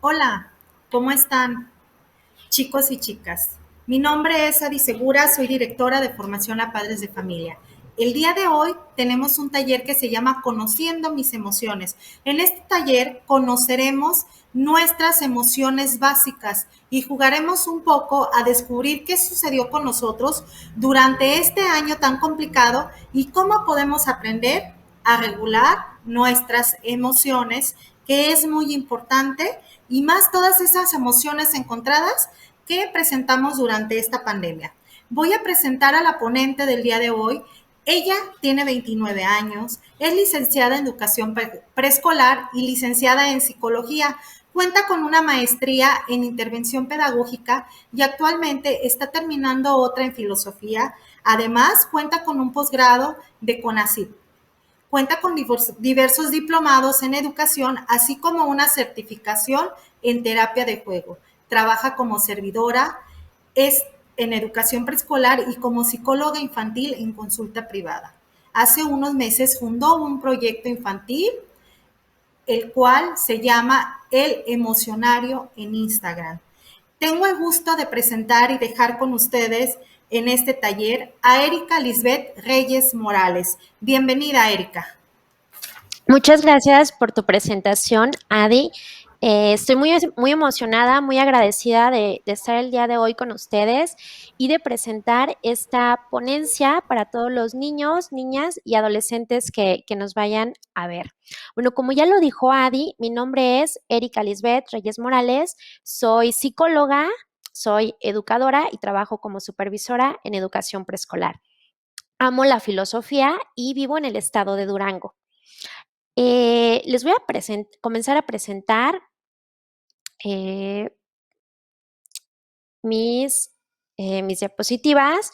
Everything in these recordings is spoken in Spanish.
Hola, ¿cómo están, chicos y chicas? Mi nombre es Adi Segura, soy directora de formación a padres de familia. El día de hoy tenemos un taller que se llama Conociendo mis emociones. En este taller conoceremos nuestras emociones básicas y jugaremos un poco a descubrir qué sucedió con nosotros durante este año tan complicado y cómo podemos aprender a regular nuestras emociones, que es muy importante, y más todas esas emociones encontradas que presentamos durante esta pandemia. Voy a presentar a la ponente del día de hoy. Ella tiene 29 años, es licenciada en educación preescolar y licenciada en psicología. Cuenta con una maestría en intervención pedagógica y actualmente está terminando otra en filosofía. Además, cuenta con un posgrado de CONACYT. Cuenta con diversos diplomados en educación, así como una certificación en terapia de juego. Trabaja como servidora, es en educación preescolar y como psicóloga infantil en consulta privada. Hace unos meses fundó un proyecto infantil, el cual se llama El Emocionario en Instagram. Tengo el gusto de presentar y dejar con ustedes en este taller a Erika Lisbeth Reyes Morales. Bienvenida, Erika. Muchas gracias por tu presentación, Adi. Estoy muy emocionada, muy agradecida de estar el día de hoy con ustedes y de presentar esta ponencia para todos los niños, niñas y adolescentes que nos vayan a ver. Bueno, como ya lo dijo Adi, mi nombre es Erika Lisbeth Reyes Morales, soy psicóloga, soy educadora y trabajo como supervisora en educación preescolar. Amo la filosofía y vivo en el estado de Durango. Les voy a comenzar a presentar eh, mis, mis diapositivas.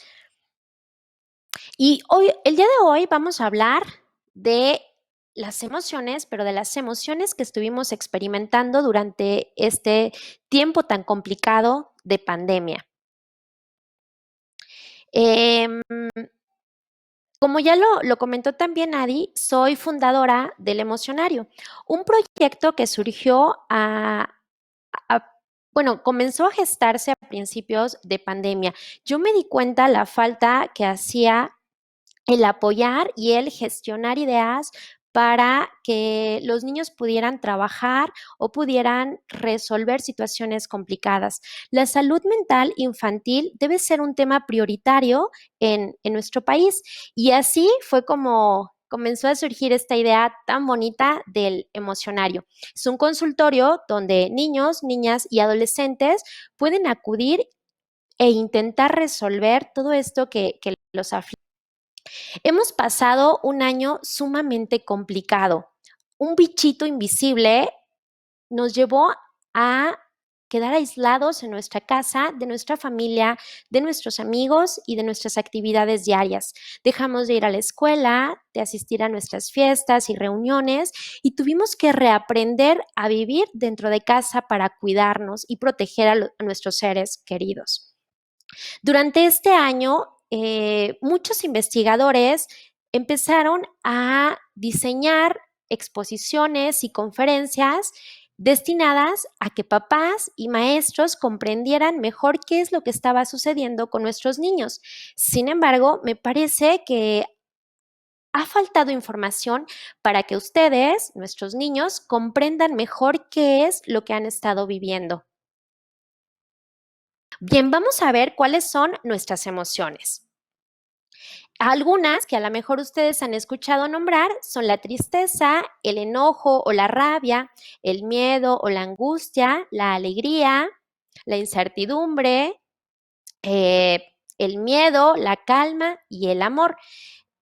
Y hoy, el día de hoy vamos a hablar de las emociones, pero de las emociones que estuvimos experimentando durante este tiempo tan complicado de pandemia. Em, Como ya lo comentó también Adi, soy fundadora del Emocionario, un proyecto que surgió a- bueno, comenzó a gestarse a principios de pandemia. Yo me di cuenta la falta que hacía el apoyar y el gestionar ideas para que los niños pudieran trabajar o pudieran resolver situaciones complicadas. La salud mental infantil debe ser un tema prioritario en nuestro país y así fue como comenzó a surgir esta idea tan bonita del emocionario. Es un consultorio donde niños, niñas y adolescentes pueden acudir e intentar resolver todo esto que los aflige. Hemos pasado un año sumamente complicado. Un bichito invisible nos llevó a quedar aislados en nuestra casa, de nuestra familia, de nuestros amigos y de nuestras actividades diarias. Dejamos de ir a la escuela, de asistir a nuestras fiestas y reuniones y tuvimos que reaprender a vivir dentro de casa para cuidarnos y proteger a nuestros seres queridos. Durante este año, muchos investigadores empezaron a diseñar exposiciones y conferencias destinadas a que papás y maestros comprendieran mejor qué es lo que estaba sucediendo con nuestros niños. Sin embargo, me parece que ha faltado información para que ustedes, nuestros niños, comprendan mejor qué es lo que han estado viviendo. Bien, vamos a ver cuáles son nuestras emociones. Algunas que a lo mejor ustedes han escuchado nombrar son la tristeza, el enojo o la rabia, el miedo o la angustia, la alegría, la incertidumbre, el miedo, la calma y el amor.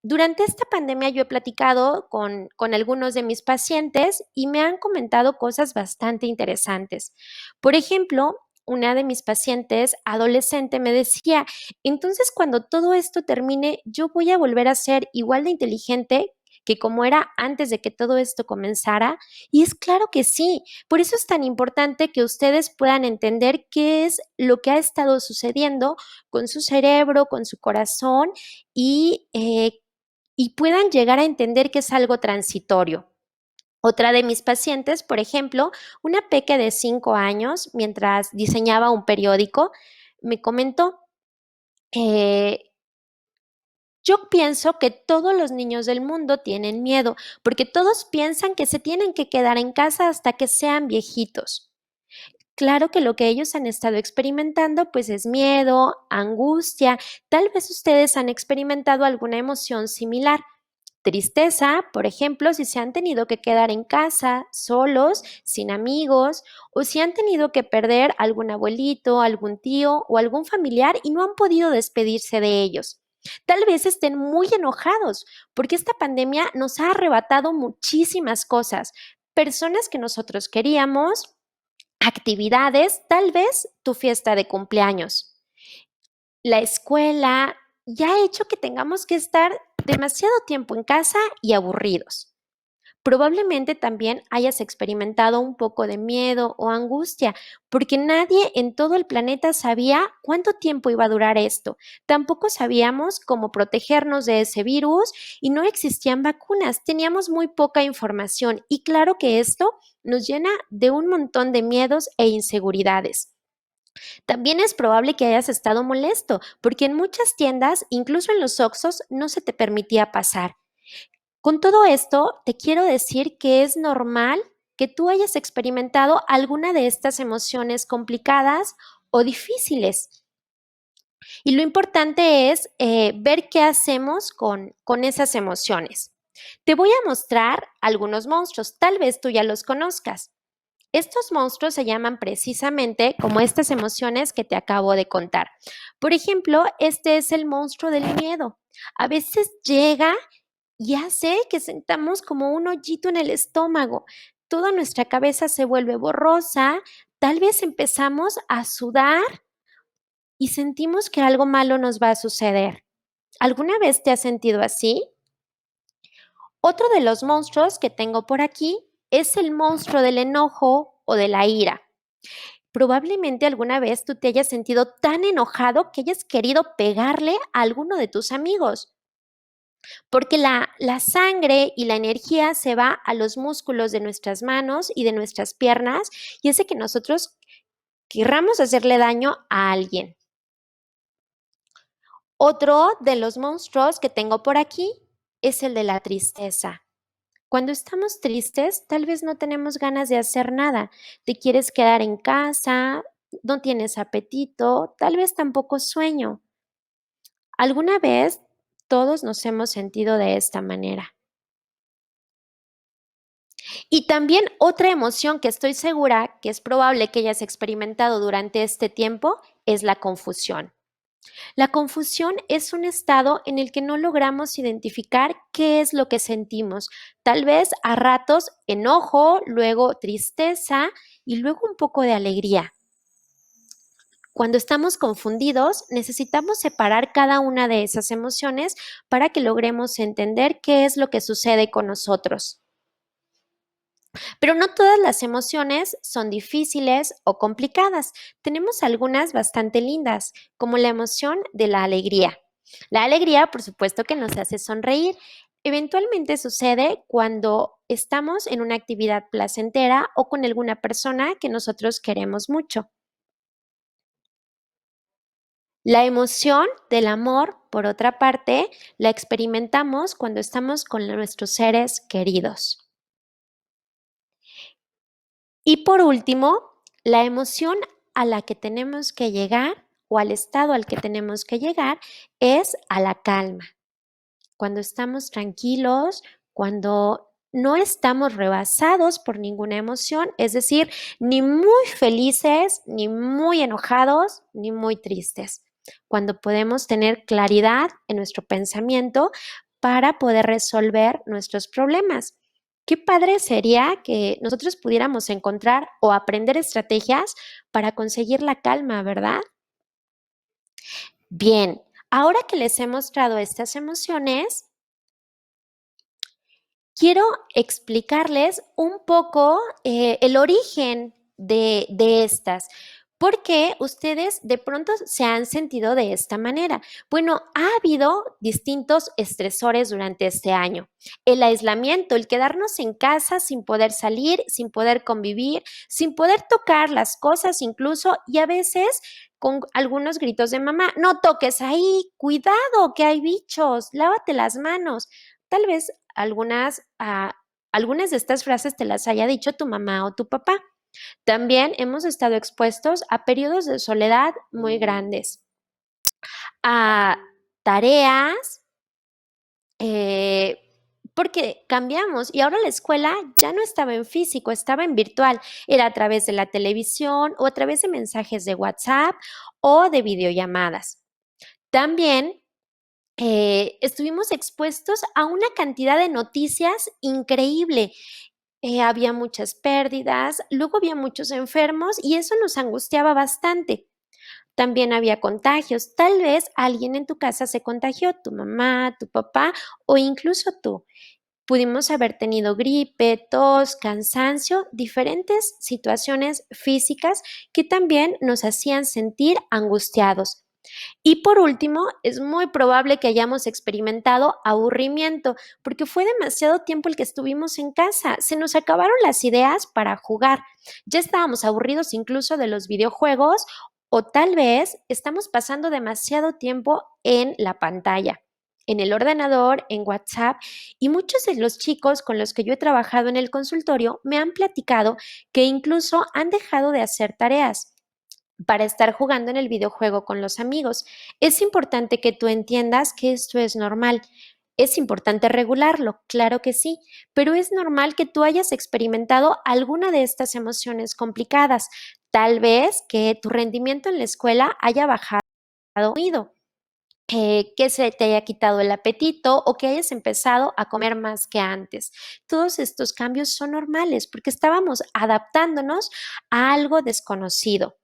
Durante esta pandemia yo he platicado con algunos de mis pacientes y me han comentado cosas bastante interesantes. Por ejemplo, una de mis pacientes adolescente me decía, entonces cuando todo esto termine, yo voy a volver a ser igual de inteligente que como era antes de que todo esto comenzara. Y es claro que sí. Por eso es tan importante que ustedes puedan entender qué es lo que ha estado sucediendo con su cerebro, con su corazón y puedan llegar a entender que es algo transitorio. Otra de mis pacientes, por ejemplo, una peque de 5 años, mientras diseñaba un periódico, me comentó, eh, yo pienso que todos los niños del mundo tienen miedo, porque todos piensan que se tienen que quedar en casa hasta que sean viejitos. Claro que lo que ellos han estado experimentando, pues es miedo, angustia. Tal vez ustedes han experimentado alguna emoción similar. Tristeza, por ejemplo, si se han tenido que quedar en casa, solos, sin amigos, o si han tenido que perder algún abuelito, algún tío o algún familiar y no han podido despedirse de ellos. Tal vez estén muy enojados porque esta pandemia nos ha arrebatado muchísimas cosas, personas que nosotros queríamos, actividades, tal vez tu fiesta de cumpleaños. La escuela ya ha hecho que tengamos que estar demasiado tiempo en casa y aburridos. Probablemente también hayas experimentado un poco de miedo o angustia, porque nadie en todo el planeta sabía cuánto tiempo iba a durar esto. Tampoco sabíamos cómo protegernos de ese virus y no existían vacunas. Teníamos muy poca información y claro que esto nos llena de un montón de miedos e inseguridades. También es probable que hayas estado molesto, porque en muchas tiendas, incluso en los Oxxos, no se te permitía pasar. Con todo esto, te quiero decir que es normal que tú hayas experimentado alguna de estas emociones complicadas o difíciles. Y lo importante es ver qué hacemos con esas emociones. Te voy a mostrar algunos monstruos, tal vez tú ya los conozcas. Estos monstruos se llaman precisamente como estas emociones que te acabo de contar. Por ejemplo, este es el monstruo del miedo. A veces llega y hace que sentamos como un hoyito en el estómago. Toda nuestra cabeza se vuelve borrosa, tal vez empezamos a sudar y sentimos que algo malo nos va a suceder. ¿Alguna vez te has sentido así? Otro de los monstruos que tengo por aquí es el monstruo del enojo o de la ira. Probablemente alguna vez tú te hayas sentido tan enojado que hayas querido pegarle a alguno de tus amigos, porque la sangre y la energía se va a los músculos de nuestras manos y de nuestras piernas y hace que nosotros querramos hacerle daño a alguien. Otro de los monstruos que tengo por aquí es el de la tristeza. Cuando estamos tristes, tal vez no tenemos ganas de hacer nada. Te quieres quedar en casa, no tienes apetito, tal vez tampoco sueño. ¿Alguna vez todos nos hemos sentido de esta manera? Y también otra emoción que estoy segura que es probable que hayas experimentado durante este tiempo es la confusión. La confusión es un estado en el que no logramos identificar qué es lo que sentimos. Tal vez a ratos enojo, luego tristeza y luego un poco de alegría. Cuando estamos confundidos, necesitamos separar cada una de esas emociones para que logremos entender qué es lo que sucede con nosotros. Pero no todas las emociones son difíciles o complicadas. Tenemos algunas bastante lindas, como la emoción de la alegría. La alegría, por supuesto, que nos hace sonreír. Eventualmente sucede cuando estamos en una actividad placentera o con alguna persona que nosotros queremos mucho. La emoción del amor, por otra parte, la experimentamos cuando estamos con nuestros seres queridos. Y por último, la emoción a la que tenemos que llegar o al estado al que tenemos que llegar es a la calma. Cuando estamos tranquilos, cuando no estamos rebasados por ninguna emoción, es decir, ni muy felices, ni muy enojados, ni muy tristes. Cuando podemos tener claridad en nuestro pensamiento para poder resolver nuestros problemas. Qué padre sería que nosotros pudiéramos encontrar o aprender estrategias para conseguir la calma, ¿verdad? Bien, ahora que les he mostrado estas emociones, quiero explicarles un poco el origen de estas. ¿Por qué ustedes de pronto se han sentido de esta manera? Bueno, ha habido distintos estresores durante este año. El aislamiento, el quedarnos en casa sin poder salir, sin poder convivir, sin poder tocar las cosas incluso y a veces con algunos gritos de mamá, no toques ahí, cuidado que hay bichos, lávate las manos. Tal vez algunas de estas frases te las haya dicho tu mamá o tu papá. También hemos estado expuestos a periodos de soledad muy grandes, a tareas, eh, porque cambiamos y ahora la escuela ya no estaba en físico, estaba en virtual. Era a través de la televisión o a través de mensajes de WhatsApp o de videollamadas. También estuvimos expuestos a una cantidad de noticias increíble. Había muchas pérdidas, luego había muchos enfermos y eso nos angustiaba bastante. También había contagios. Tal vez alguien en tu casa se contagió, tu mamá, tu papá o incluso tú. Pudimos haber tenido gripe, tos, cansancio, diferentes situaciones físicas que también nos hacían sentir angustiados. Y por último, es muy probable que hayamos experimentado aburrimiento, porque fue demasiado tiempo el que estuvimos en casa. Se nos acabaron las ideas para jugar. Ya estábamos aburridos incluso de los videojuegos o tal vez estamos pasando demasiado tiempo en la pantalla, en el ordenador, en WhatsApp. Y muchos de los chicos con los que yo he trabajado en el consultorio me han platicado que incluso han dejado de hacer tareas para estar jugando en el videojuego con los amigos. Es importante que tú entiendas que esto es normal. Es importante regularlo, claro que sí, pero es normal que tú hayas experimentado alguna de estas emociones complicadas. Tal vez que tu rendimiento en la escuela haya bajado, que se te haya quitado el apetito o que hayas empezado a comer más que antes. Todos estos cambios son normales porque estábamos adaptándonos a algo desconocido.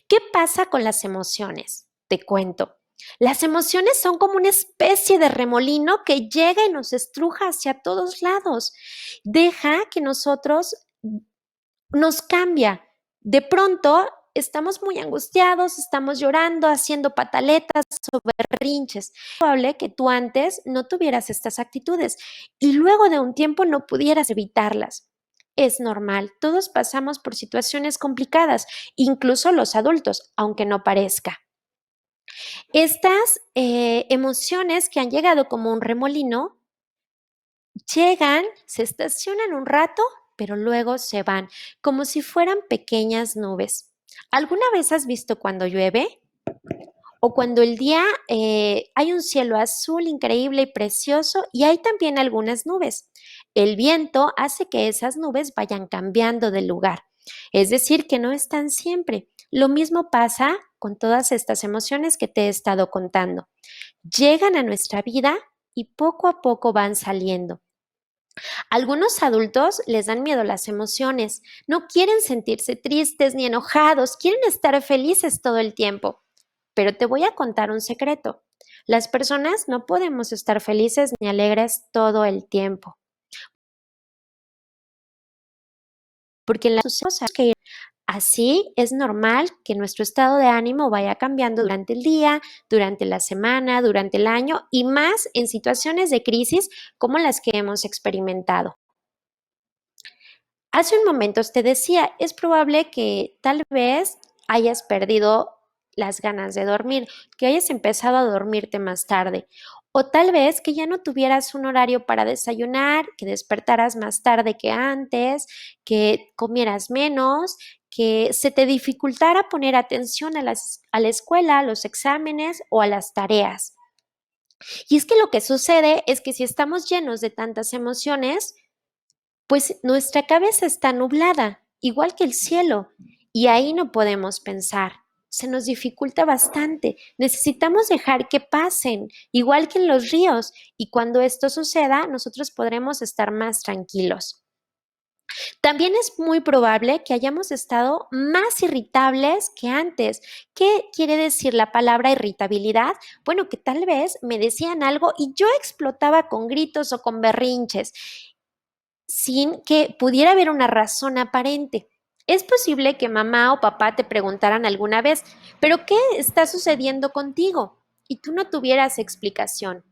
¿Qué pasa con las emociones? Te cuento. Las emociones son como una especie de remolino que llega y nos estruja hacia todos lados. Deja que nosotros nos cambia. De pronto estamos muy angustiados, estamos llorando, haciendo pataletas o berrinches. Es probable que tú antes no tuvieras estas actitudes y luego de un tiempo no pudieras evitarlas. Es normal, todos pasamos por situaciones complicadas, incluso los adultos, aunque no parezca. Estas emociones que han llegado como un remolino llegan, se estacionan un rato, pero luego se van, como si fueran pequeñas nubes. ¿Alguna vez has visto cuando llueve? O cuando el día hay un cielo azul increíble y precioso y hay también algunas nubes. El viento hace que esas nubes vayan cambiando de lugar, es decir, que no están siempre. Lo mismo pasa con todas estas emociones que te he estado contando. Llegan a nuestra vida y poco a poco van saliendo. Algunos adultos les dan miedo las emociones, no quieren sentirse tristes ni enojados, quieren estar felices todo el tiempo. Pero te voy a contar un secreto. Las personas no podemos estar felices ni alegres todo el tiempo, porque las cosas que así es normal que nuestro estado de ánimo vaya cambiando durante el día, durante la semana, durante el año y más en situaciones de crisis como las que hemos experimentado. Hace un momento te decía, es probable que tal vez hayas perdido las ganas de dormir, que hayas empezado a dormirte más tarde, o tal vez que ya no tuvieras un horario para desayunar, que despertaras más tarde que antes, que comieras menos, que se te dificultara poner atención a la escuela, a los exámenes o a las tareas. Y es que lo que sucede es que si estamos llenos de tantas emociones, pues nuestra cabeza está nublada, igual que el cielo, y ahí no podemos pensar. Se nos dificulta bastante. Necesitamos dejar que pasen, igual que en los ríos, y cuando esto suceda, nosotros podremos estar más tranquilos. También es muy probable que hayamos estado más irritables que antes. ¿Qué quiere decir la palabra irritabilidad? Bueno, que tal vez me decían algo y yo explotaba con gritos o con berrinches sin que pudiera haber una razón aparente. Es posible que mamá o papá te preguntaran alguna vez, ¿pero qué está sucediendo contigo? Y tú no tuvieras explicación.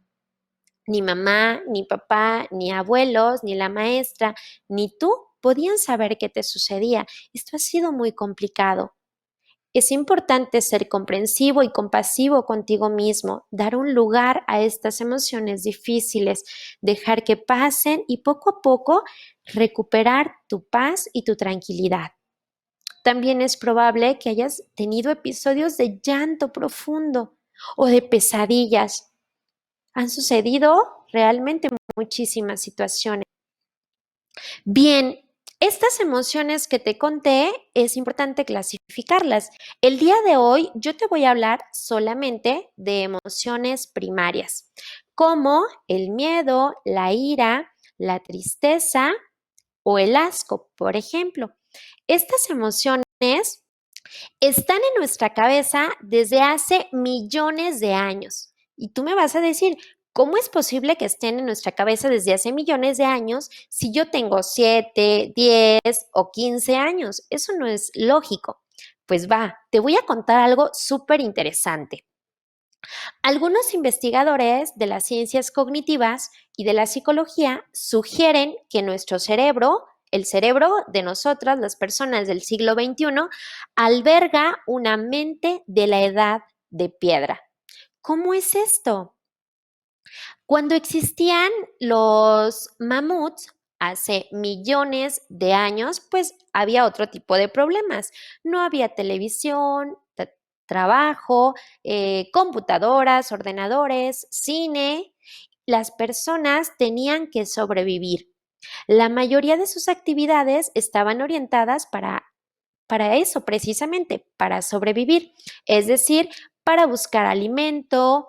Ni mamá, ni papá, ni abuelos, ni la maestra, ni tú podían saber qué te sucedía. Esto ha sido muy complicado. Es importante ser comprensivo y compasivo contigo mismo, dar un lugar a estas emociones difíciles, dejar que pasen y poco a poco recuperar tu paz y tu tranquilidad. También es probable que hayas tenido episodios de llanto profundo o de pesadillas. Han sucedido realmente muchísimas situaciones. Bien, estas emociones que te conté es importante clasificarlas. El día de hoy yo te voy a hablar solamente de emociones primarias, como el miedo, la ira, la tristeza o el asco, por ejemplo. Estas emociones están en nuestra cabeza desde hace millones de años. Y tú me vas a decir, ¿cómo es posible que estén en nuestra cabeza desde hace millones de años si yo tengo 7, 10 o 15 años? Eso no es lógico. Pues va, te voy a contar algo súper interesante. Algunos investigadores de las ciencias cognitivas y de la psicología sugieren que nuestro cerebro, el cerebro de nosotras, las personas del siglo XXI, alberga una mente de la edad de piedra. ¿Cómo es esto? Cuando existían los mamuts hace millones de años, pues había otro tipo de problemas. No había televisión, trabajo, computadoras, ordenadores, cine. Las personas tenían que sobrevivir. La mayoría de sus actividades estaban orientadas para eso, precisamente, para sobrevivir. Es decir, para buscar alimento,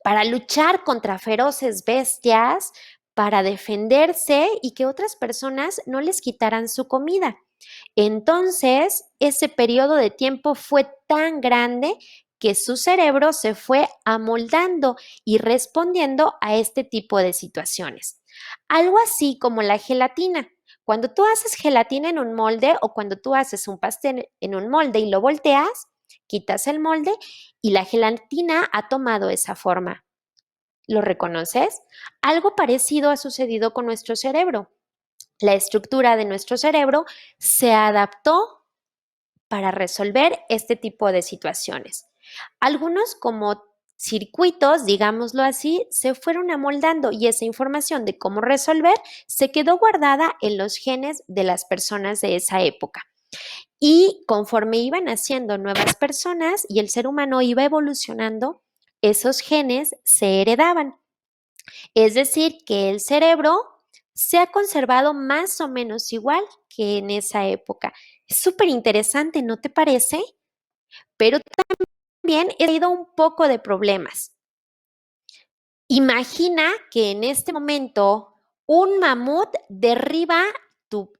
para luchar contra feroces bestias, para defenderse y que otras personas no les quitaran su comida. Entonces, ese periodo de tiempo fue tan grande que su cerebro se fue amoldando y respondiendo a este tipo de situaciones. Algo así como la gelatina. Cuando tú haces gelatina en un molde o cuando tú haces un pastel en un molde y lo volteas, quitas el molde y la gelatina ha tomado esa forma. ¿Lo reconoces? Algo parecido ha sucedido con nuestro cerebro. La estructura de nuestro cerebro se adaptó para resolver este tipo de situaciones. Algunos como circuitos, digámoslo así, se fueron amoldando y esa información de cómo resolver se quedó guardada en los genes de las personas de esa época. Y conforme iban naciendo nuevas personas y el ser humano iba evolucionando, esos genes se heredaban. Es decir, que el cerebro se ha conservado más o menos igual que en esa época. Es súper interesante, ¿no te parece? Pero también he tenido un poco de problemas. Imagina que en este momento un mamut derriba tu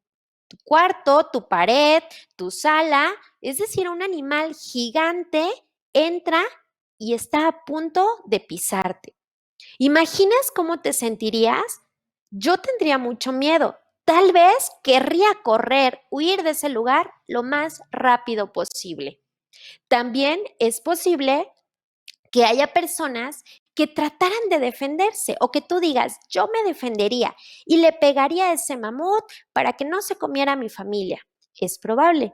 cuarto, tu pared, tu sala, es decir, un animal gigante entra y está a punto de pisarte. ¿Imaginas cómo te sentirías? Yo tendría mucho miedo. Tal vez querría correr, huir de ese lugar lo más rápido posible. También es posible que haya personas que trataran de defenderse o que tú digas, yo me defendería y le pegaría a ese mamut para que no se comiera a mi familia. Es probable,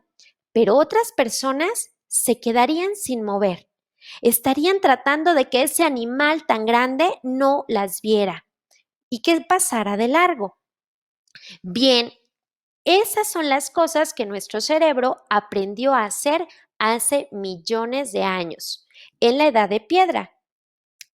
pero otras personas se quedarían sin mover. Estarían tratando de que ese animal tan grande no las viera y que pasara de largo. Bien, esas son las cosas que nuestro cerebro aprendió a hacer hace millones de años, en la edad de piedra,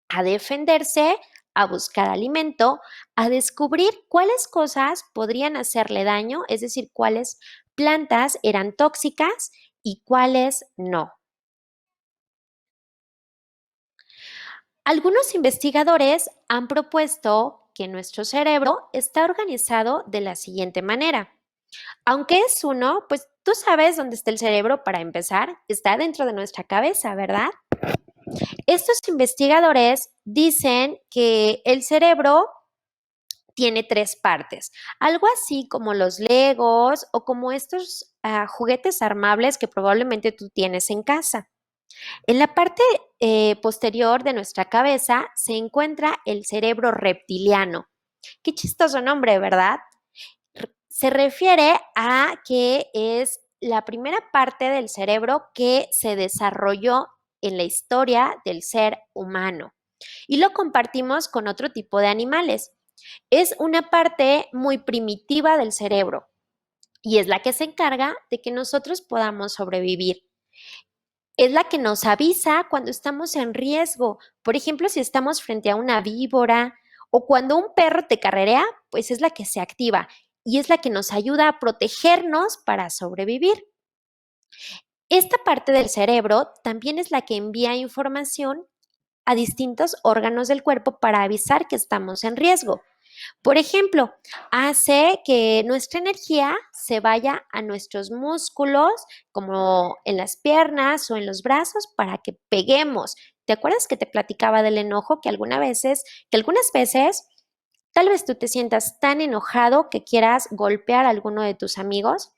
a defenderse, a buscar alimento, a descubrir cuáles cosas podrían hacerle daño, es decir, cuáles plantas eran tóxicas y cuáles no. Algunos investigadores han propuesto que nuestro cerebro está organizado de la siguiente manera. Aunque es uno, pues tú sabes dónde está el cerebro para empezar, está dentro de nuestra cabeza, ¿verdad? Estos investigadores dicen que el cerebro tiene 3 partes, algo así como los Legos o como estos juguetes armables que probablemente tú tienes en casa. En la parte posterior de nuestra cabeza se encuentra el cerebro reptiliano. Qué chistoso nombre, ¿verdad? Se refiere a que es la primera parte del cerebro que se desarrolló en la historia del ser humano y lo compartimos con otro tipo de animales. Es una parte muy primitiva del cerebro y es la que se encarga de que nosotros podamos sobrevivir. Es la que nos avisa cuando estamos en riesgo. Por ejemplo, si estamos frente a una víbora o cuando un perro te carrerea, pues es la que se activa y es la que nos ayuda a protegernos para sobrevivir. Esta parte del cerebro también es la que envía información a distintos órganos del cuerpo para avisar que estamos en riesgo. Por ejemplo, hace que nuestra energía se vaya a nuestros músculos, como en las piernas o en los brazos, para que peguemos. ¿Te acuerdas que te platicaba del enojo que algunas veces tal vez tú te sientas tan enojado que quieras golpear a alguno de tus amigos?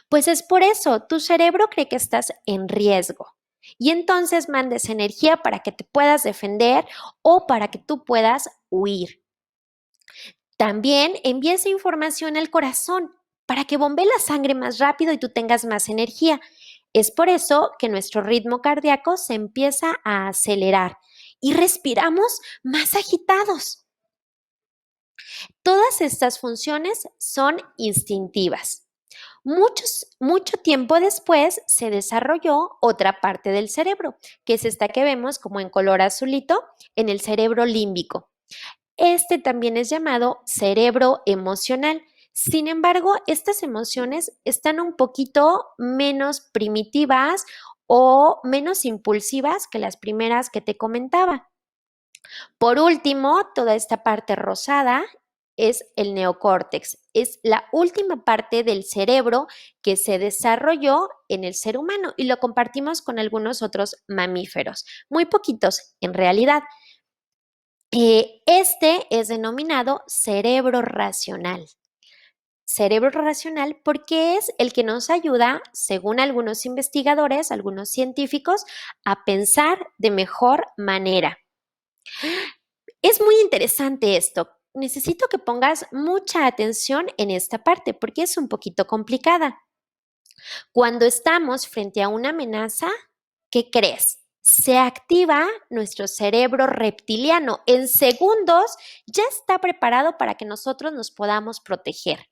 Pues es por eso, tu cerebro cree que estás en riesgo. Y entonces mandes energía para que te puedas defender o para que tú puedas huir. También envía esa información al corazón para que bombee la sangre más rápido y tú tengas más energía. Es por eso que nuestro ritmo cardíaco se empieza a acelerar y respiramos más agitados. Todas estas funciones son instintivas. Mucho tiempo después se desarrolló otra parte del cerebro, que es esta que vemos como en color azulito, en el cerebro límbico. Este también es llamado cerebro emocional. Sin embargo, estas emociones están un poquito menos primitivas o menos impulsivas que las primeras que te comentaba. Por último, toda esta parte rosada es el neocórtex. Es la última parte del cerebro que se desarrolló en el ser humano y lo compartimos con algunos otros mamíferos, muy poquitos en realidad. Este es denominado cerebro racional. Cerebro racional porque es el que nos ayuda, según algunos investigadores, algunos científicos, a pensar de mejor manera. Es muy interesante esto. Necesito que pongas mucha atención en esta parte porque es un poquito complicada. Cuando estamos frente a una amenaza, ¿qué crees? Se activa nuestro cerebro reptiliano. En segundos ya está preparado para que nosotros nos podamos proteger.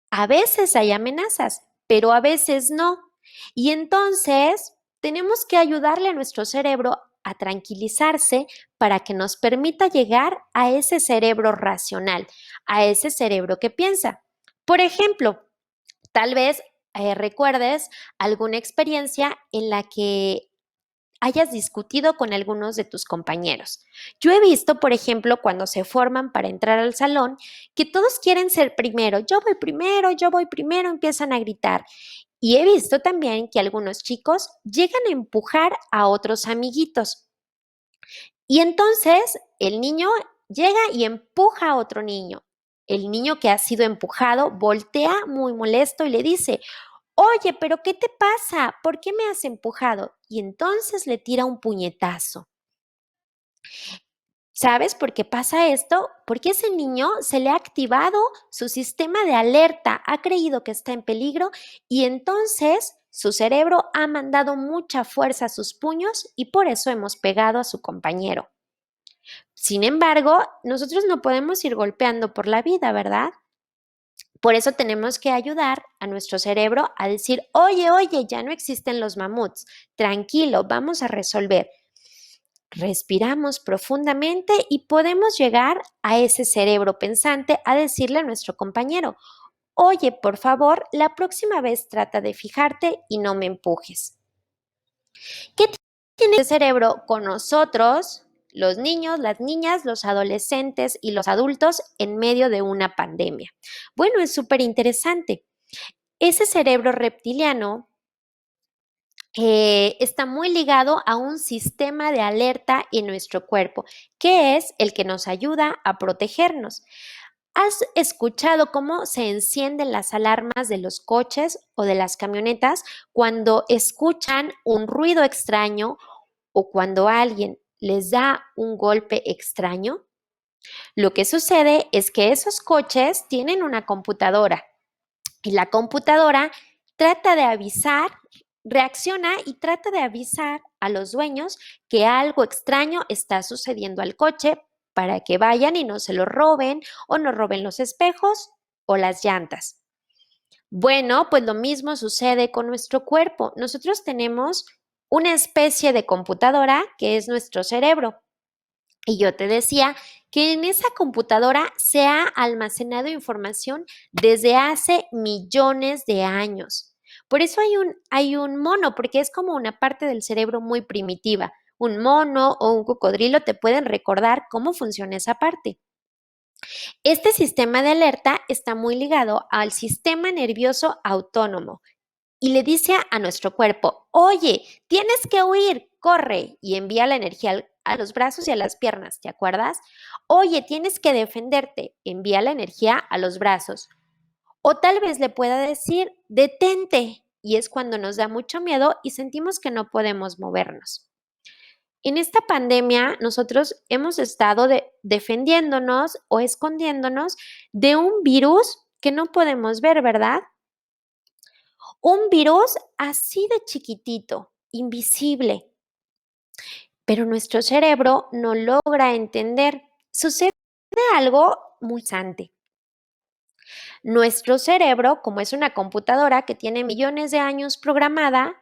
A veces hay amenazas, pero a veces no. Y entonces tenemos que ayudarle a nuestro cerebro a tranquilizarse para que nos permita llegar a ese cerebro racional, a ese cerebro que piensa. Por ejemplo, tal vez recuerdes alguna experiencia en la que hayas discutido con algunos de tus compañeros. Yo he visto, por ejemplo, cuando se forman para entrar al salón, que todos quieren ser primero. Yo voy primero, empiezan a gritar. Y he visto también que algunos chicos llegan a empujar a otros amiguitos. Y entonces el niño llega y empuja a otro niño. El niño que ha sido empujado voltea muy molesto y le dice, oye, pero ¿qué te pasa? ¿Por qué me has empujado? Y entonces le tira un puñetazo. ¿Sabes por qué pasa esto? Porque ese niño se le ha activado su sistema de alerta, ha creído que está en peligro y entonces su cerebro ha mandado mucha fuerza a sus puños y por eso hemos pegado a su compañero. Sin embargo, nosotros no podemos ir golpeando por la vida, ¿verdad? Por eso tenemos que ayudar a nuestro cerebro a decir, oye, ya no existen los mamuts, tranquilo, vamos a resolver. Respiramos profundamente y podemos llegar a ese cerebro pensante a decirle a nuestro compañero, oye, por favor, la próxima vez trata de fijarte y no me empujes. ¿Qué tiene el cerebro con nosotros, los niños, las niñas, los adolescentes y los adultos en medio de una pandemia? Bueno, es súper interesante. Ese cerebro reptiliano está muy ligado a un sistema de alerta en nuestro cuerpo, que es el que nos ayuda a protegernos. ¿Has escuchado cómo se encienden las alarmas de los coches o de las camionetas cuando escuchan un ruido extraño o cuando alguien les da un golpe extraño? Lo que sucede es que esos coches tienen una computadora y la computadora trata de avisar, reacciona y trata de avisar a los dueños que algo extraño está sucediendo al coche para que vayan y no se lo roben o no roben los espejos o las llantas. Bueno, pues lo mismo sucede con nuestro cuerpo. Nosotros tenemos una especie de computadora que es nuestro cerebro. Y yo te decía que en esa computadora se ha almacenado información desde hace millones de años. Por eso hay un mono, porque es como una parte del cerebro muy primitiva. Un mono o un cocodrilo te pueden recordar cómo funciona esa parte. Este sistema de alerta está muy ligado al sistema nervioso autónomo y le dice a nuestro cuerpo, oye, tienes que huir, corre, y envía la energía a los brazos y a las piernas, ¿te acuerdas? Oye, tienes que defenderte, envía la energía a los brazos. O tal vez le pueda decir, detente, y es cuando nos da mucho miedo y sentimos que no podemos movernos. En esta pandemia, nosotros hemos estado defendiéndonos o escondiéndonos de un virus que no podemos ver, ¿verdad? Un virus así de chiquitito, invisible, pero nuestro cerebro no logra entender. Sucede algo muy interesante. Nuestro cerebro, como es una computadora que tiene millones de años programada,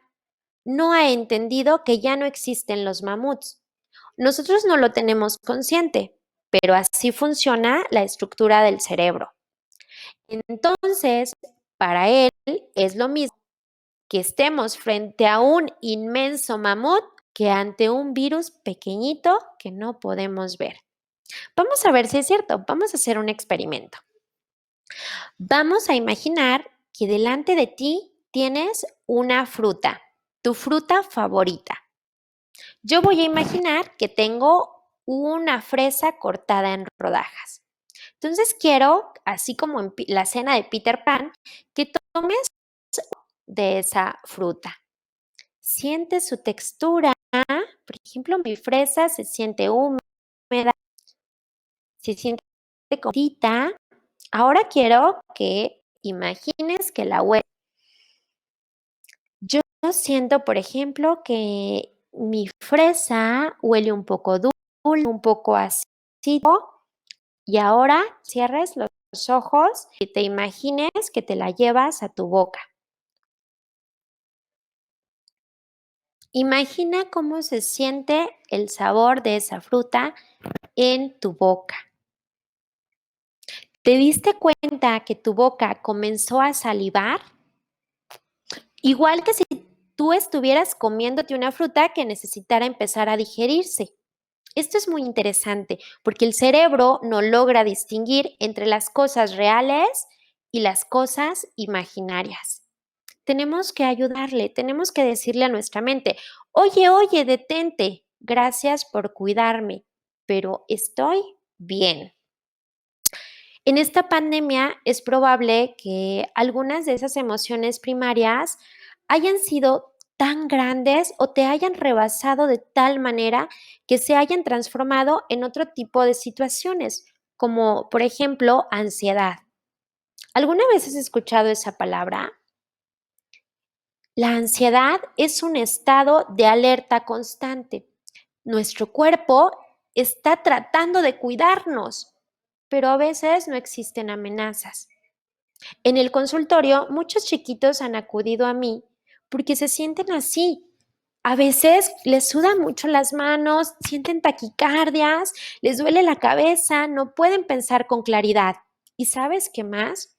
no ha entendido que ya no existen los mamuts. Nosotros no lo tenemos consciente, pero así funciona la estructura del cerebro. Entonces, para él es lo mismo que estemos frente a un inmenso mamut que ante un virus pequeñito que no podemos ver. Vamos a ver si es cierto. Vamos a hacer un experimento. Vamos a imaginar que delante de ti tienes una fruta, tu fruta favorita. Yo voy a imaginar que tengo una fresa cortada en rodajas. Entonces quiero, así como en la cena de Peter Pan, que tomes de esa fruta. Siente su textura. Por ejemplo, mi fresa se siente húmeda, se siente cortita. Ahora quiero que imagines que la huele. Yo siento, por ejemplo, que mi fresa huele un poco dulce, un poco ácido. Y ahora cierres los ojos y te imagines que te la llevas a tu boca. Imagina cómo se siente el sabor de esa fruta en tu boca. ¿Te diste cuenta que tu boca comenzó a salivar? Igual que si tú estuvieras comiéndote una fruta que necesitara empezar a digerirse. Esto es muy interesante porque el cerebro no logra distinguir entre las cosas reales y las cosas imaginarias. Tenemos que ayudarle, tenemos que decirle a nuestra mente, oye, detente, gracias por cuidarme, pero estoy bien. En esta pandemia es probable que algunas de esas emociones primarias hayan sido tan grandes o te hayan rebasado de tal manera que se hayan transformado en otro tipo de situaciones, como por ejemplo ansiedad. ¿Alguna vez has escuchado esa palabra? La ansiedad es un estado de alerta constante. Nuestro cuerpo está tratando de cuidarnos, pero a veces no existen amenazas. En el consultorio, muchos chiquitos han acudido a mí porque se sienten así. A veces les sudan mucho las manos, sienten taquicardias, les duele la cabeza, no pueden pensar con claridad. ¿Y sabes qué más?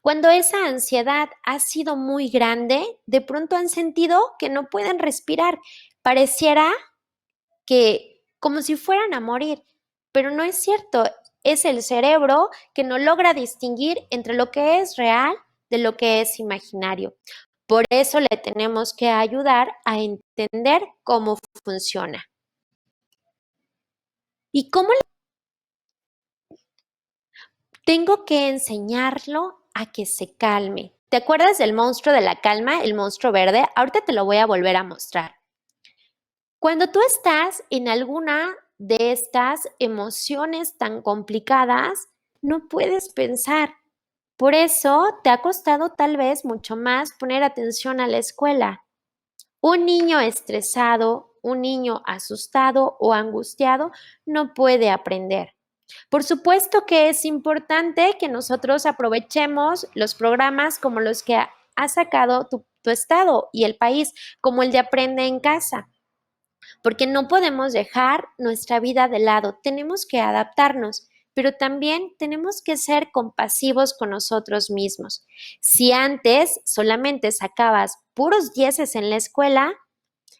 Cuando esa ansiedad ha sido muy grande, de pronto han sentido que no pueden respirar. Pareciera que como si fueran a morir, pero no es cierto. Es el cerebro que no logra distinguir entre lo que es real de lo que es imaginario. Por eso le tenemos que ayudar a entender cómo funciona. ¿Y cómo tengo que enseñarlo a que se calme? ¿Te acuerdas del monstruo de la calma, el monstruo verde? Ahorita te lo voy a volver a mostrar. Cuando tú estás en alguna de estas emociones tan complicadas, no puedes pensar. Por eso te ha costado tal vez mucho más poner atención a la escuela. Un niño estresado, un niño asustado o angustiado no puede aprender. Por supuesto que es importante que nosotros aprovechemos los programas como los que ha sacado tu estado y el país, como el de Aprende en Casa, porque no podemos dejar nuestra vida de lado, tenemos que adaptarnos, pero también tenemos que ser compasivos con nosotros mismos. Si antes solamente sacabas puros dieces en la escuela,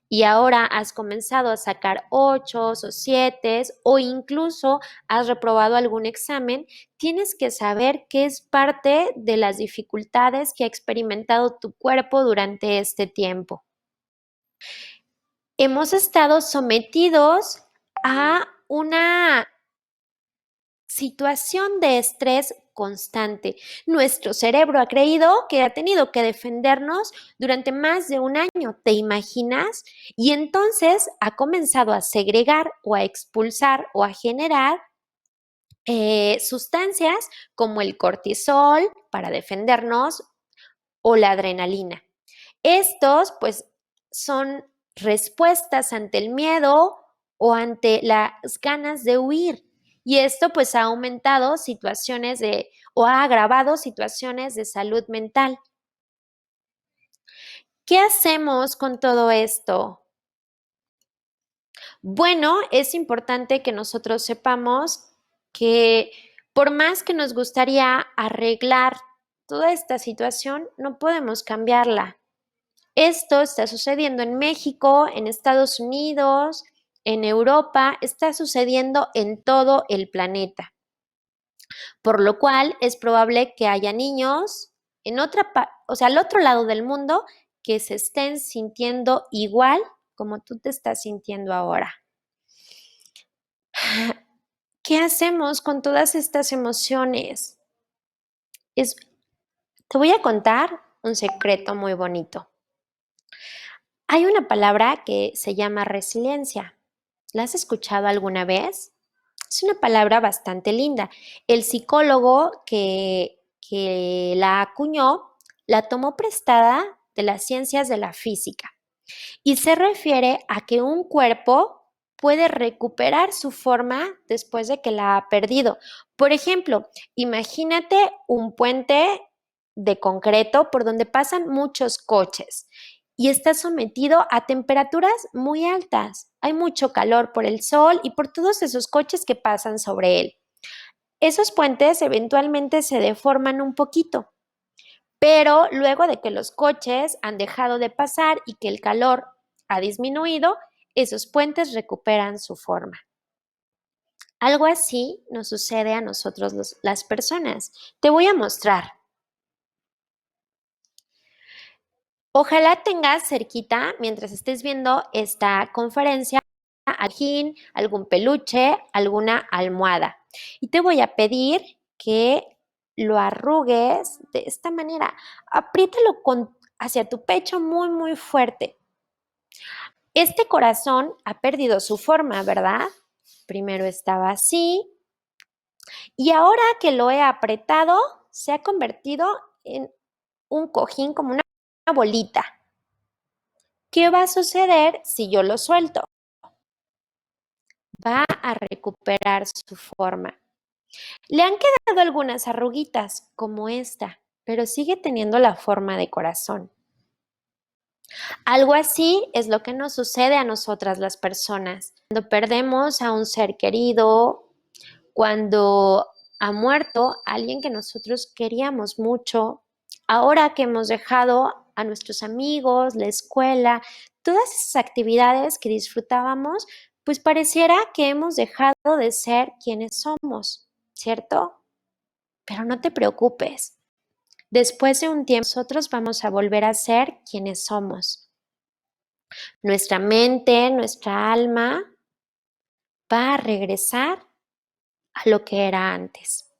y ahora has comenzado a sacar 8 o 7 o incluso has reprobado algún examen, tienes que saber que es parte de las dificultades que ha experimentado tu cuerpo durante este tiempo. Hemos estado sometidos a una situación de estrés constante. Nuestro cerebro ha creído que ha tenido que defendernos durante más de un año, ¿te imaginas? Y entonces ha comenzado a segregar o a expulsar o a generar sustancias como el cortisol para defendernos o la adrenalina. Estos, pues, son respuestas ante el miedo o ante las ganas de huir. Y esto, pues, ha aumentado situaciones o ha agravado situaciones de salud mental. ¿Qué hacemos con todo esto? Bueno, es importante que nosotros sepamos que por más que nos gustaría arreglar toda esta situación, no podemos cambiarla. Esto está sucediendo en México, en Estados Unidos, en Europa, está sucediendo en todo el planeta. Por lo cual es probable que haya niños al otro lado del mundo que se estén sintiendo igual como tú te estás sintiendo ahora. ¿Qué hacemos con todas estas emociones? Te voy a contar un secreto muy bonito. Hay una palabra que se llama resiliencia. ¿La has escuchado alguna vez? Es una palabra bastante linda. El psicólogo que la acuñó la tomó prestada de las ciencias de la física y se refiere a que un cuerpo puede recuperar su forma después de que la ha perdido. Por ejemplo, imagínate un puente de concreto por donde pasan muchos coches y está sometido a temperaturas muy altas. Hay mucho calor por el sol y por todos esos coches que pasan sobre él. Esos puentes eventualmente se deforman un poquito, pero luego de que los coches han dejado de pasar y que el calor ha disminuido, esos puentes recuperan su forma. Algo así nos sucede a nosotros las personas. Te voy a mostrar. Ojalá tengas cerquita, mientras estés viendo esta conferencia, algún peluche, alguna almohada. Y te voy a pedir que lo arrugues de esta manera. Apriétalo hacia tu pecho muy, muy fuerte. Este corazón ha perdido su forma, ¿verdad? Primero estaba así y ahora que lo he apretado, se ha convertido en un cojín como una bolita. ¿Qué va a suceder si yo lo suelto? Va a recuperar su forma. Le han quedado algunas arruguitas como esta, pero sigue teniendo la forma de corazón. Algo así es lo que nos sucede a nosotras las personas. Cuando perdemos a un ser querido, cuando ha muerto alguien que nosotros queríamos mucho, ahora que hemos dejado a nuestros amigos, la escuela, todas esas actividades que disfrutábamos, pues pareciera que hemos dejado de ser quienes somos, ¿cierto? Pero no te preocupes. Después de un tiempo, nosotros vamos a volver a ser quienes somos. Nuestra mente, nuestra alma va a regresar a lo que era antes.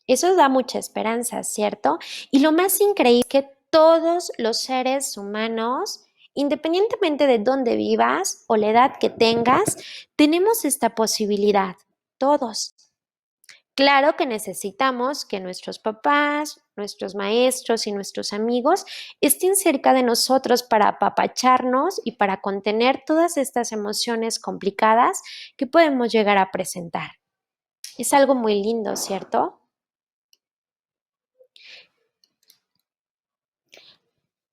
Eso da mucha esperanza, ¿cierto? Y lo más increíble es que todos los seres humanos, independientemente de dónde vivas o la edad que tengas, tenemos esta posibilidad, todos. Claro que necesitamos que nuestros papás, nuestros maestros y nuestros amigos estén cerca de nosotros para apapacharnos y para contener todas estas emociones complicadas que podemos llegar a presentar. Es algo muy lindo, ¿cierto?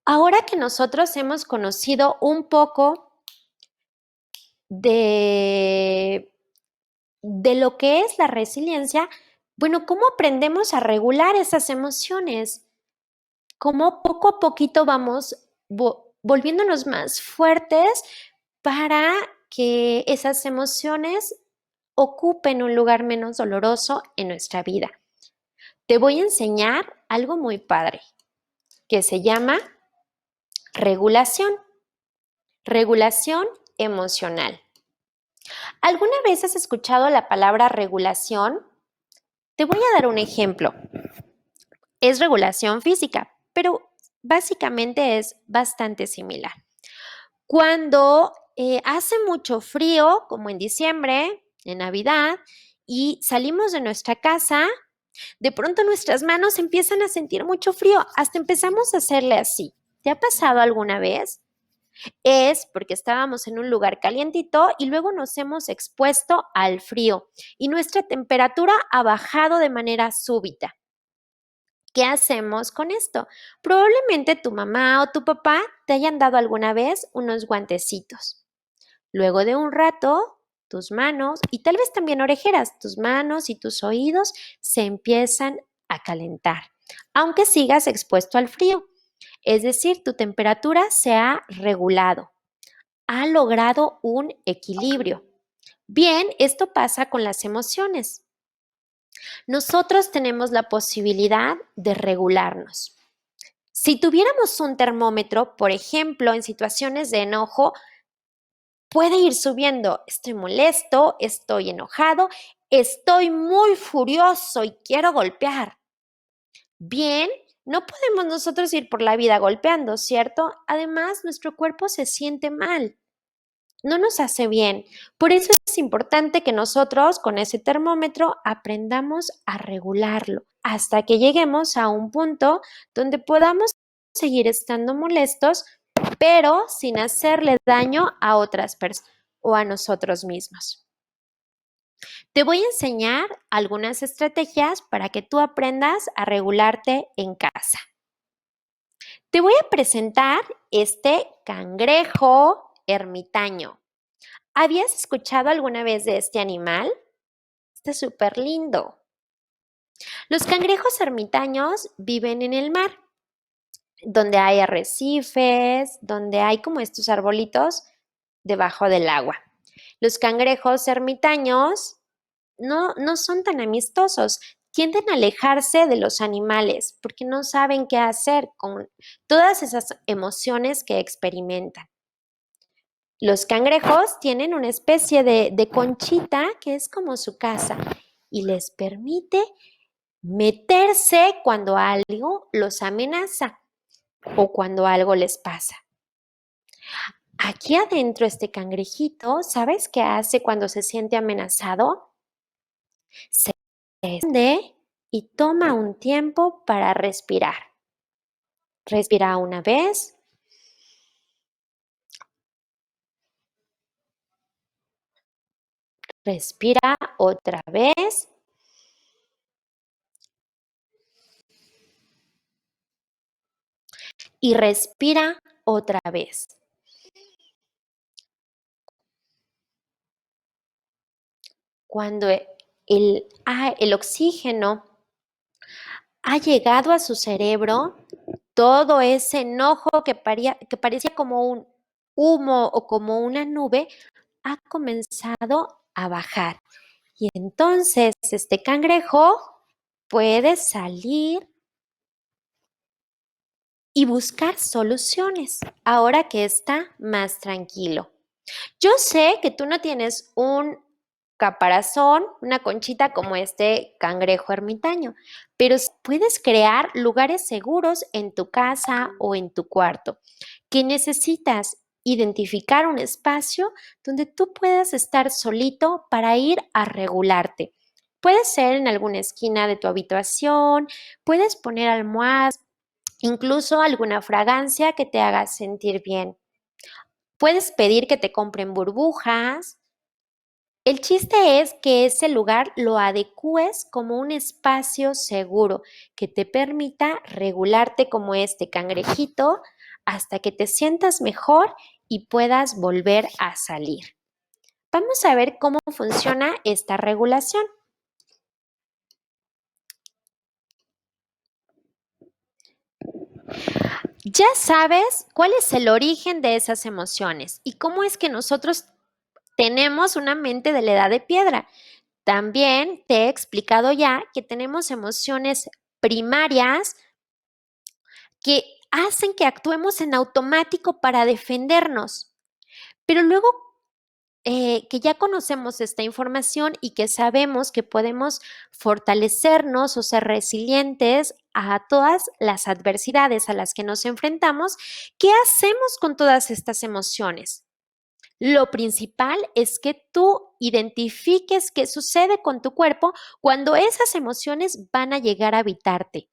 Ahora que nosotros hemos conocido un poco de, de lo que es la resiliencia, bueno, ¿cómo aprendemos a regular esas emociones? ¿Cómo poco a poquito vamos volviéndonos más fuertes para que esas emociones ocupen un lugar menos doloroso en nuestra vida? Te voy a enseñar algo muy padre que se llama regulación. Regulación emocional. ¿Alguna vez has escuchado la palabra regulación? Te voy a dar un ejemplo. Es regulación física, pero básicamente es bastante similar. Cuando hace mucho frío, como en diciembre, en Navidad, y salimos de nuestra casa, de pronto nuestras manos empiezan a sentir mucho frío, hasta empezamos a hacerle así. ¿Te ha pasado alguna vez? Es porque estábamos en un lugar calientito y luego nos hemos expuesto al frío y nuestra temperatura ha bajado de manera súbita. ¿Qué hacemos con esto? Probablemente tu mamá o tu papá te hayan dado alguna vez unos guantecitos. Luego de un rato, tus manos y tal vez también orejeras, tus manos y tus oídos se empiezan a calentar, aunque sigas expuesto al frío. Es decir, tu temperatura se ha regulado, ha logrado un equilibrio. Bien, esto pasa con las emociones. Nosotros tenemos la posibilidad de regularnos. Si tuviéramos un termómetro, por ejemplo, en situaciones de enojo, puede ir subiendo. Estoy molesto, estoy enojado, estoy muy furioso y quiero golpear. Bien, no podemos nosotros ir por la vida golpeando, ¿cierto? Además, nuestro cuerpo se siente mal. No nos hace bien. Por eso es importante que nosotros con ese termómetro aprendamos a regularlo hasta que lleguemos a un punto donde podamos seguir estando molestos, pero sin hacerle daño a otras personas o a nosotros mismos. Te voy a enseñar algunas estrategias para que tú aprendas a regularte en casa. Te voy a presentar este cangrejo ermitaño. ¿Habías escuchado alguna vez de este animal? Está súper lindo. Los cangrejos ermitaños viven en el mar, donde hay arrecifes, donde hay como estos arbolitos debajo del agua. Los cangrejos ermitaños no son tan amistosos, tienden a alejarse de los animales porque no saben qué hacer con todas esas emociones que experimentan. Los cangrejos tienen una especie de conchita que es como su casa y les permite meterse cuando algo los amenaza o cuando algo les pasa. Aquí adentro este cangrejito, ¿sabes qué hace cuando se siente amenazado? Se esconde y toma un tiempo para respirar. Respira una vez. Respira otra vez. Y respira otra vez. Cuando el oxígeno ha llegado a su cerebro, todo ese enojo que parecía como un humo o como una nube, ha comenzado a bajar. Y entonces este cangrejo puede salir y buscar soluciones ahora que está más tranquilo. Yo sé que tú no tienes un caparazón, una conchita como este cangrejo ermitaño, pero puedes crear lugares seguros en tu casa o en tu cuarto que necesitas identificar un espacio donde tú puedas estar solito para ir a regularte. Puede ser en alguna esquina de tu habitación, puedes poner almohadas, incluso alguna fragancia que te haga sentir bien. Puedes pedir que te compren burbujas. El chiste es que ese lugar lo adecúes como un espacio seguro que te permita regularte como este cangrejito hasta que te sientas mejor y puedas volver a salir. Vamos a ver cómo funciona esta regulación. Ya sabes cuál es el origen de esas emociones y cómo es que nosotros tenemos una mente de la edad de piedra. También te he explicado ya que tenemos emociones primarias que hacen que actuemos en automático para defendernos. Pero luego que ya conocemos esta información y que sabemos que podemos fortalecernos o ser resilientes a todas las adversidades a las que nos enfrentamos, ¿qué hacemos con todas estas emociones? Lo principal es que tú identifiques qué sucede con tu cuerpo cuando esas emociones van a llegar a habitarte.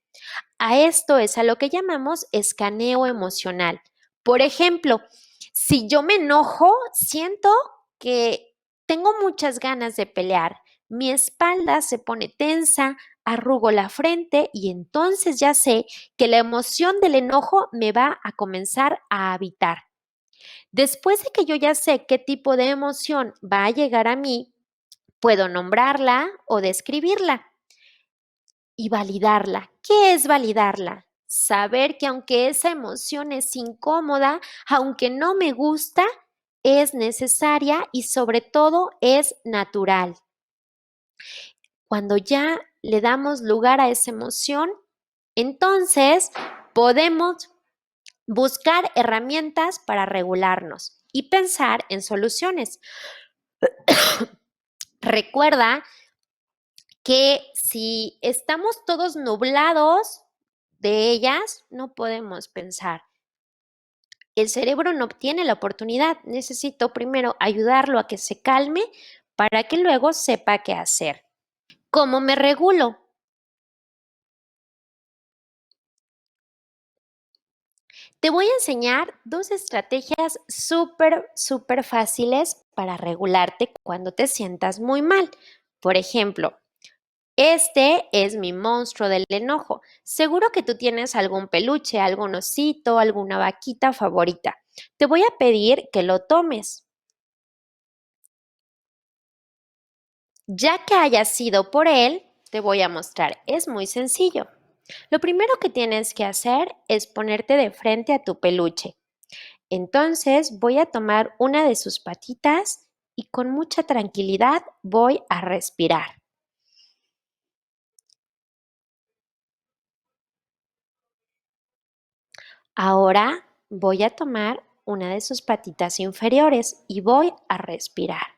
A esto es a lo que llamamos escaneo emocional. Por ejemplo, si yo me enojo, siento que tengo muchas ganas de pelear, mi espalda se pone tensa, arrugo la frente y entonces ya sé que la emoción del enojo me va a comenzar a habitar. Después de que yo ya sé qué tipo de emoción va a llegar a mí, puedo nombrarla o describirla y validarla. ¿Qué es validarla? Saber que aunque esa emoción es incómoda, aunque no me gusta, es necesaria y sobre todo es natural. Cuando ya le damos lugar a esa emoción, entonces podemos buscar herramientas para regularnos y pensar en soluciones. Recuerda que si estamos todos nublados de ellas, no podemos pensar. El cerebro no obtiene la oportunidad. Necesito primero ayudarlo a que se calme para que luego sepa qué hacer. ¿Cómo me regulo? Te voy a enseñar dos estrategias súper fáciles para regularte cuando te sientas muy mal. Por ejemplo, este es mi monstruo del enojo. Seguro que tú tienes algún peluche, algún osito, alguna vaquita favorita. Te voy a pedir que lo tomes. Ya que hayas ido por él, te voy a mostrar. Es muy sencillo. Lo primero que tienes que hacer es ponerte de frente a tu peluche. Entonces voy a tomar una de sus patitas y con mucha tranquilidad voy a respirar. Ahora voy a tomar una de sus patitas inferiores y voy a respirar.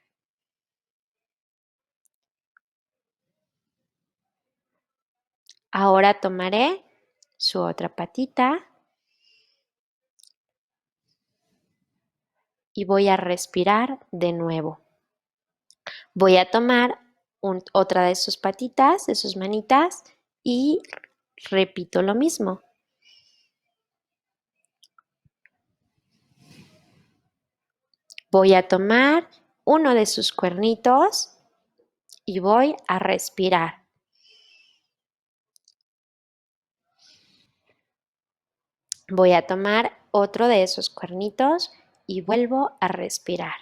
Ahora tomaré su otra patita y voy a respirar de nuevo. Voy a tomar otra de sus patitas, de sus manitas y repito lo mismo. Voy a tomar uno de sus cuernitos y voy a respirar. Voy a tomar otro de esos cuernitos y vuelvo a respirar.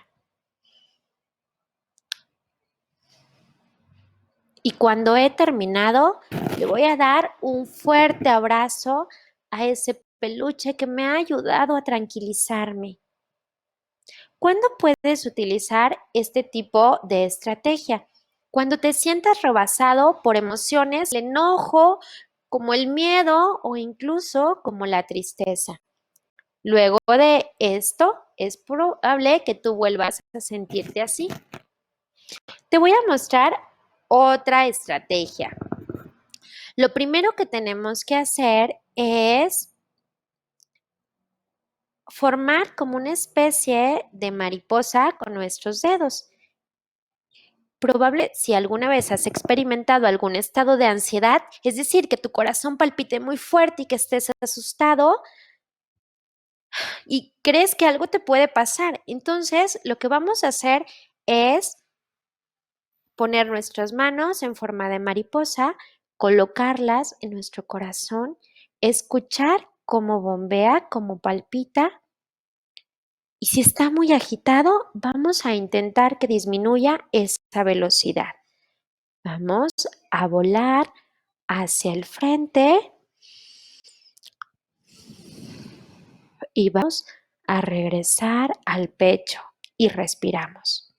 Y cuando he terminado, le voy a dar un fuerte abrazo a ese peluche que me ha ayudado a tranquilizarme. ¿Cuándo puedes utilizar este tipo de estrategia? Cuando te sientas rebasado por emociones, el enojo, como el miedo o incluso como la tristeza. Luego de esto, es probable que tú vuelvas a sentirte así. Te voy a mostrar otra estrategia. Lo primero que tenemos que hacer es formar como una especie de mariposa con nuestros dedos. Probable si alguna vez has experimentado algún estado de ansiedad, es decir, que tu corazón palpite muy fuerte y que estés asustado y crees que algo te puede pasar. Entonces, lo que vamos a hacer es poner nuestras manos en forma de mariposa, colocarlas en nuestro corazón, escuchar cómo bombea, cómo palpita. Y si está muy agitado, vamos a intentar que disminuya esa velocidad. Vamos a volar hacia el frente y vamos a regresar al pecho y respiramos.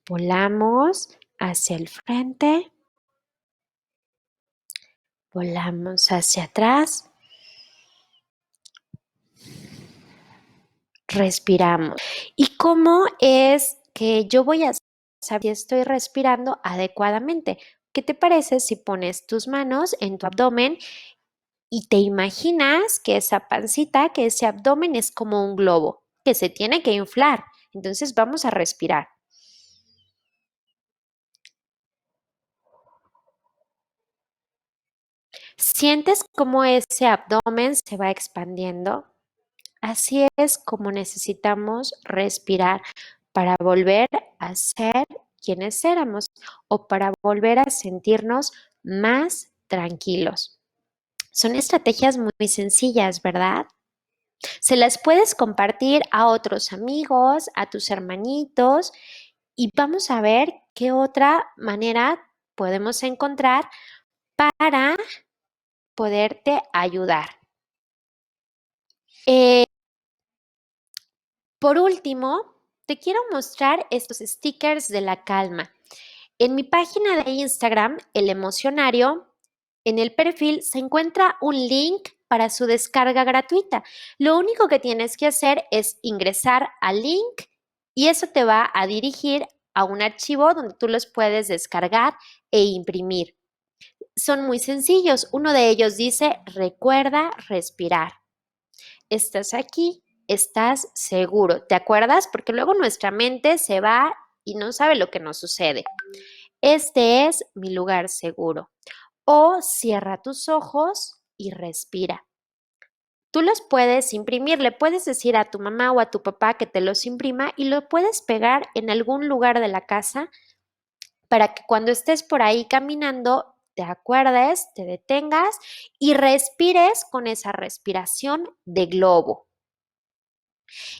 Volamos hacia el frente, volamos hacia atrás, respiramos. ¿Y cómo es que yo voy a saber si estoy respirando adecuadamente? ¿Qué te parece si pones tus manos en tu abdomen y te imaginas que esa pancita, que ese abdomen es como un globo que se tiene que inflar? Entonces vamos a respirar. ¿Sientes cómo ese abdomen se va expandiendo? Así es como necesitamos respirar para volver a ser quienes éramos o para volver a sentirnos más tranquilos. Son estrategias muy sencillas, ¿verdad? Se las puedes compartir a otros amigos, a tus hermanitos y vamos a ver qué otra manera podemos encontrar para poderte ayudar. Por último, te quiero mostrar estos stickers de la calma. En mi página de Instagram, El Emocionario, en el perfil se encuentra un link para su descarga gratuita. Lo único que tienes que hacer es ingresar al link y eso te va a dirigir a un archivo donde tú los puedes descargar e imprimir. Son muy sencillos. Uno de ellos dice, recuerda respirar. Estás aquí, estás seguro. ¿Te acuerdas? Porque luego nuestra mente se va y no sabe lo que nos sucede. Este es mi lugar seguro. O cierra tus ojos y respira. Tú los puedes imprimir, le puedes decir a tu mamá o a tu papá que te los imprima y lo puedes pegar en algún lugar de la casa para que cuando estés por ahí caminando te acuerdes, te detengas y respires con esa respiración de globo.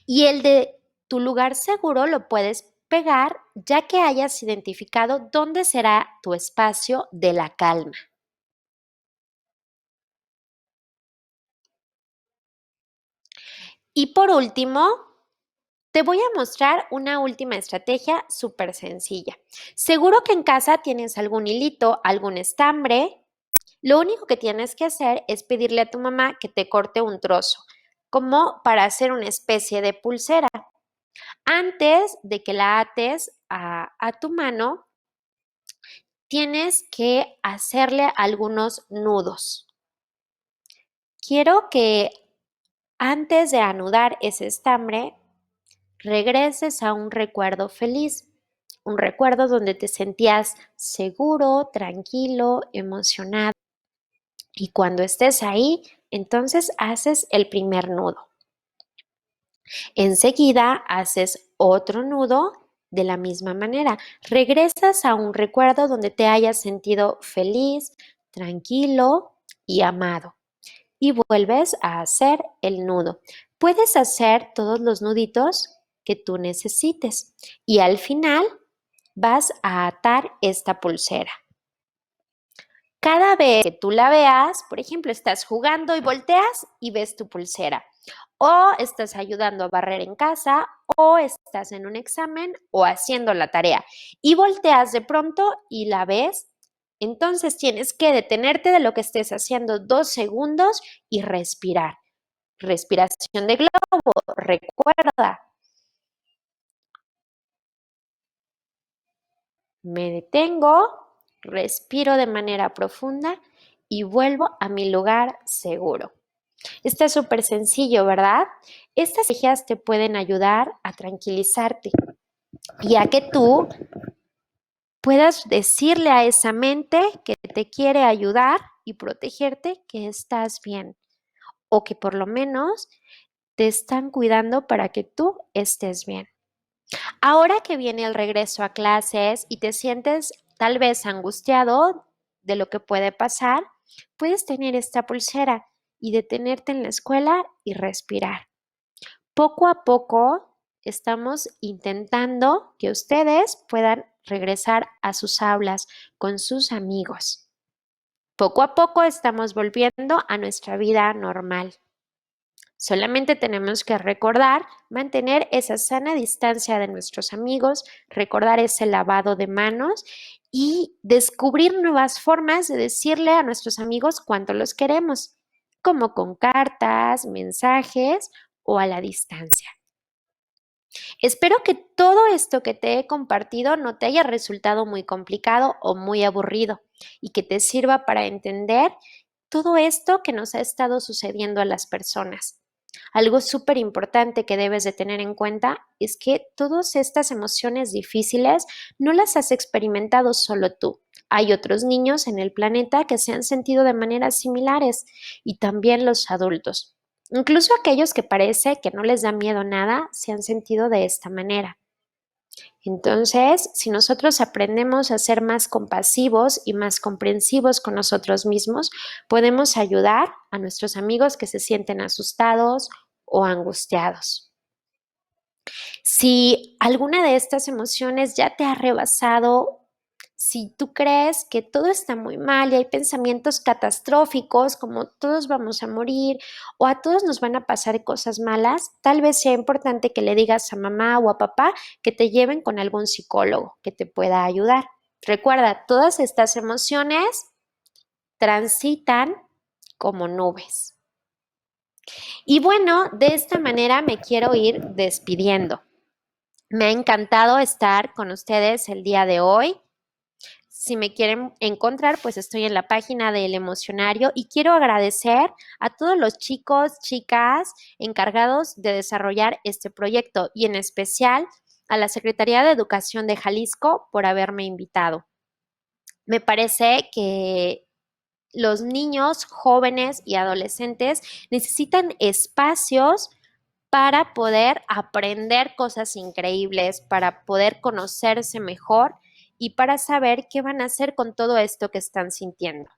Y el de tu lugar seguro lo puedes pegar ya que hayas identificado dónde será tu espacio de la calma. Y por último, te voy a mostrar una última estrategia súper sencilla. Seguro que en casa tienes algún hilito, algún estambre. Lo único que tienes que hacer es pedirle a tu mamá que te corte un trozo, como para hacer una especie de pulsera. Antes de que la ates a tu mano, tienes que hacerle algunos nudos. Quiero que antes de anudar ese estambre, regreses a un recuerdo feliz, un recuerdo donde te sentías seguro, tranquilo, emocionado. Y cuando estés ahí, entonces haces el primer nudo. Enseguida haces otro nudo de la misma manera. Regresas a un recuerdo donde te hayas sentido feliz, tranquilo y amado. Y vuelves a hacer el nudo. Puedes hacer todos los nuditos que tú necesites y al final vas a atar esta pulsera. Cada vez que tú la veas, por ejemplo, estás jugando y volteas y ves tu pulsera, o estás ayudando a barrer en casa, o estás en un examen o haciendo la tarea y volteas de pronto y la ves, Entonces tienes que detenerte de lo que estés haciendo 2 segundos y respirar. Respiración de globo, recuerda. Me detengo, respiro de manera profunda y vuelvo a mi lugar seguro. Está súper sencillo, ¿verdad? Estas estrategias te pueden ayudar a tranquilizarte y a que tú puedas decirle a esa mente que te quiere ayudar y protegerte que estás bien o que por lo menos te están cuidando para que tú estés bien. Ahora que viene el regreso a clases y te sientes tal vez angustiado de lo que puede pasar, puedes tener esta pulsera y detenerte en la escuela y respirar. Poco a poco estamos intentando que ustedes puedan regresar a sus aulas con sus amigos. Poco a poco estamos volviendo a nuestra vida normal. Solamente tenemos que recordar mantener esa sana distancia de nuestros amigos, recordar ese lavado de manos y descubrir nuevas formas de decirle a nuestros amigos cuánto los queremos, como con cartas, mensajes o a la distancia. Espero que todo esto que te he compartido no te haya resultado muy complicado o muy aburrido y que te sirva para entender todo esto que nos ha estado sucediendo a las personas. Algo súper importante que debes de tener en cuenta es que todas estas emociones difíciles no las has experimentado solo tú. Hay otros niños en el planeta que se han sentido de maneras similares y también los adultos. Incluso aquellos que parece que no les da miedo nada se han sentido de esta manera. Entonces, si nosotros aprendemos a ser más compasivos y más comprensivos con nosotros mismos, podemos ayudar a nuestros amigos que se sienten asustados o angustiados. Si alguna de estas emociones ya te ha rebasado, si tú crees que todo está muy mal y hay pensamientos catastróficos como todos vamos a morir o a todos nos van a pasar cosas malas, tal vez sea importante que le digas a mamá o a papá que te lleven con algún psicólogo que te pueda ayudar. Recuerda, todas estas emociones transitan como nubes. Y bueno, de esta manera me quiero ir despidiendo. Me ha encantado estar con ustedes el día de hoy. Si me quieren encontrar, pues estoy en la página del Emocionario y quiero agradecer a todos los chicos, chicas encargados de desarrollar este proyecto y en especial a la Secretaría de Educación de Jalisco por haberme invitado. Me parece que los niños, jóvenes y adolescentes necesitan espacios para poder aprender cosas increíbles, para poder conocerse mejor y para saber qué van a hacer con todo esto que están sintiendo.